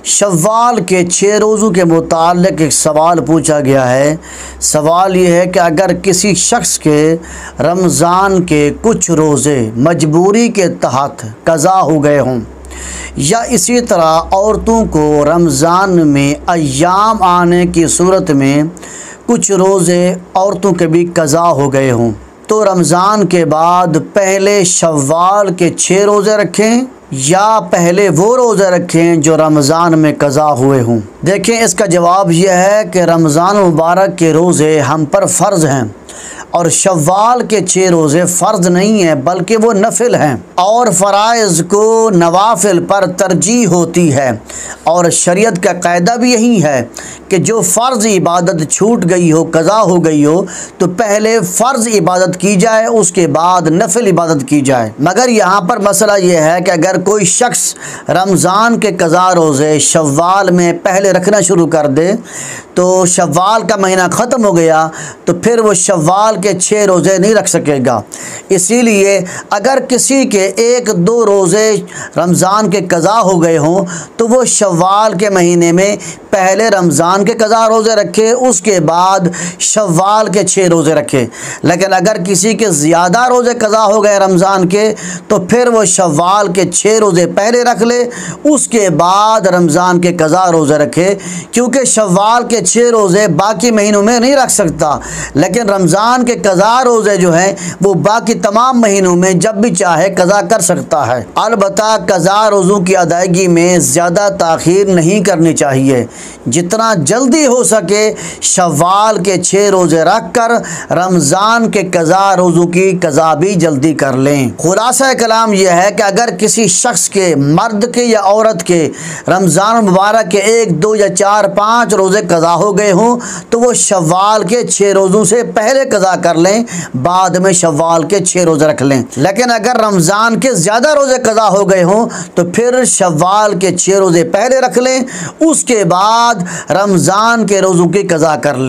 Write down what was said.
शव्वाल के 6 रोज़ों के मुताल्लिक़ एक सवाल पूछा गया है। सवाल ये है कि अगर किसी शख्स के रमज़ान के कुछ रोज़े मजबूरी के तहत क़ज़ा हो गए हों, या इसी तरह औरतों को रमज़ान में अय्याम आने की सूरत में कुछ रोज़े औरतों के भी क़ज़ा हो गए हों, तो रमज़ान के बाद पहले शव्वाल के 6 रोज़े रखें या पहले वो रोज़े रखें जो रमज़ान में क़ज़ा हुए हों। देखें, इसका जवाब यह है कि रमज़ान मुबारक के रोज़े हम पर फ़र्ज़ हैं और शव्वाल के 6 रोज़े फ़र्ज़ नहीं हैं बल्कि वो नफिल हैं, और फ़राइज़ को नवाफिल पर तरजीह होती है। और शरीयत का कायदा भी यही है कि जो फ़र्ज़ इबादत छूट गई हो, क़ज़ा हो गई हो, तो पहले फ़र्ज़ इबादत की जाए, उसके बाद नफिल इबादत की जाए। मगर यहाँ पर मसला ये है कि अगर कोई शख्स रमज़ान के क़ज़ा रोज़े शव्वाल में पहले रखना शुरू कर दे, तो शव्वाल का महीना ख़त्म हो गया तो फिर वो शव्वाल के 6 रोज़े नहीं रख सकेगा। इसीलिए अगर किसी के 1-2 रोज़े रमज़ान के क़ज़ा हो गए हों तो वो शव्वाल के महीने में पहले रमज़ान के क़ज़ा रोज़े रखे, उसके बाद शव्वाल के 6 रोज़े रखे। लेकिन अगर किसी के ज़्यादा रोज़े क़ज़ा हो गए रमज़ान के, तो फिर वो शव्वाल के 6 रोज़े पहले रख ले, उसके बाद रमज़ान के क़ज़ा रोज़े रखे, क्योंकि शव्वाल के 6 रोज़े बाकी महीनों में नहीं रख सकता, लेकिन रमज़ान के क़ज़ा रोज़े जो हैं वो बाकी तमाम महीनों में जब भी चाहे क़ज़ा कर सकता है। अलबत्ता क़ज़ा रोज़ों की अदायगी में ज़्यादा ताख़ीर नहीं करनी चाहिए। जितना जल्दी हो सके शव्वाल के 6 रोज़े रख कर रमज़ान के क़ज़ा रोज़ों की क़ज़ा भी जल्दी कर लें। खुलासा कलाम यह है कि अगर किसी शख्स के, मर्द के या औरत के रमज़ान मुबारक के 1, 2 या 4, 5 रोज़े क़ज़ा हो गए हों तो वो शव्वाल के 6 रोज़ों से पहले क़ज़ा कर लें, बाद में शव्वाल के 6 रोज़े रख लें। लेकिन अगर रमज़ान के ज़्यादा रोज़े क़ज़ा हो गए हों तो फिर शव्वाल के 6 रोज़े पहले रख लें, उसके बाद रमज़ान के रोज़ों की क़ज़ा कर लें।